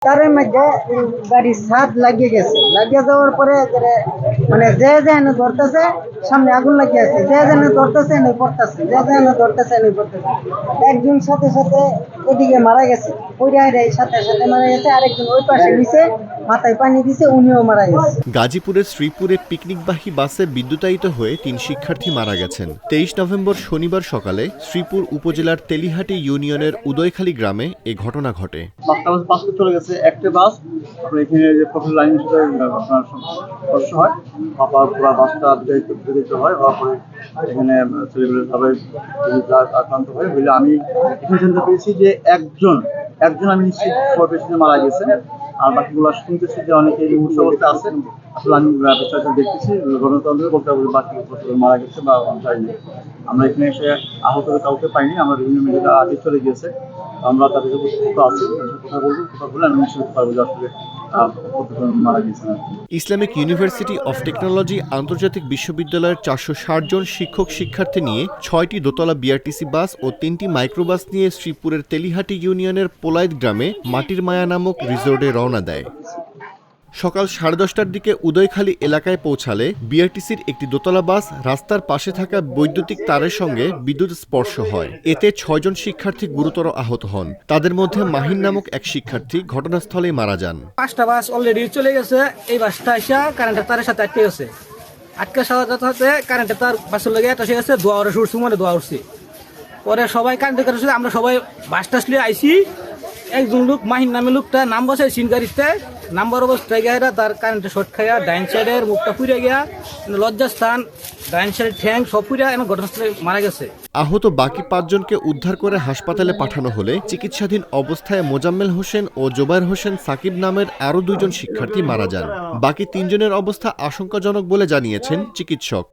তারের মধ্যে গাড়ির ছাদ লাগিয়ে গেছে, লাগিয়ে যাওয়ার পরে মানে যে এনে ধরতেছে, সামনে আগুন লাগিয়ে আছে, যে এনে ধরতেছে এনে পড়তেছে, যে এনে ধরতেছে এনে পড়তেছে। একজন সাথে সাথে এদিকে মারা গেছে, ওই সাথে সাথে মারা গেছে, আরেকজন ওই পাশে নিচে মাথায় পানি দিছে, উনিও মারা গেছে। গাজীপুরের শ্রীপুরে পিকনিকবাহী বাসে বিদ্যুতায়িত হয়ে ৩ শিক্ষার্থী মারা গেছেন। ২৩ নভেম্বর শনিবার সকালে শ্রীপুর উপজেলার তেলিহাটি ইউনিয়নের উদয়খালী গ্রামে এ ঘটনা ঘটে। বাস চলে গেছে, একটা বাস আপনার এখানে যে প্রফেসর লাইন আপনার সমস্যা হয়, আবার পুরো বাসটা বিতাড়িত হয়, হওয়ার পরে এখানে ছেলেগুলো সবাই আক্রান্ত হয় বলে আমি এখানে জানতে পেরেছি যে একজন আমি নিশ্চিত পেছনে মারা গেছে, আর বাকিগুলো শুনতেছি যে অনেকে মুহূর্ত অবস্থা আছে। আসলে আমি বিষয়টা দেখতেছি, গণতন্ত্র বলতে হবে বাকি মারা গেছে বা যায়নি। আমরা এখানে এসে আহত কাউকে পাইনি, আমরা বিভিন্ন মিডিয়া আগে চলে গিয়েছে, আমরা তাদের উপস্থিত আছি, কথা বলবো, কথা বলে আমি নিশ্চিত পারবো যে আসলে মারা গেছে। ইসলামিক ইউনিভার্সিটি অফ টেকনোলজি আন্তর্জাতিক বিশ্ববিদ্যালয়ের ৪৬০ জন শিক্ষক শিক্ষার্থী নিয়ে ৬টি দোতলা বিআরটিসি বাস ও ৩টি মাইক্রোবাস নিয়ে শ্রীপুরের তেলিহাটি ইউনিয়নের পোলাইত গ্রামে মাটির মায়া নামক রিসোর্টে রওনা দেয়। সকাল ১০:৩০টার দিকে উদয়খালী এলাকায় পৌঁছালে বিআরটিসির একটি দোতলা বাস রাস্তার পাশে থাকা বৈদ্যুতিক তারের সঙ্গে বিদ্যুৎ স্পর্শ হয়। এতে ৬ জন শিক্ষার্থী গুরুতর আহত হন। তাদের মধ্যে মাহিন নামক এক শিক্ষার্থী ঘটনাস্থলেই মারা যান। ৫টা বাস অলরেডি চলে গেছে, এই বাসটা এসে কারেন্টের তারের সাথে আটকে গেছে। আটকে সাথে কারেন্টের তার বাসের লেগে এসে গেছে, দোয়া উঠছি, মানে দোয়া উঠছি। পরে সবাই কারেন্টের কাছে আমরা সবাই বাস টাস লিয়ে আইসি। একজন লোক মাহিন নামে লোকটা নাম বসে সিন গাড়িতে নাম্বার অবস্থায় গিয়ে তার কারেন্টে শর্ট খাইয়া ডাইন সাইডের মুখটা পুড়ে গিয়া লজ্জাস্থান, ডাইন সাইডের ঠ্যাং সব পুড়ে এবং ঘটনাস্থলে মারা গেছে। আহত বাকি ৫ জনকে উদ্ধার করে হাসপাতালে পাঠানো হলে চিকিৎসাধীন অবস্থায় মোজাম্মেল হোসেন ও জোবায়ের হোসেন সাকিব নামের আরও ২ জন শিক্ষার্থী মারা যান। বাকি ৩ জনের অবস্থা আশঙ্কাজনক বলে জানিয়েছেন চিকিৎসক।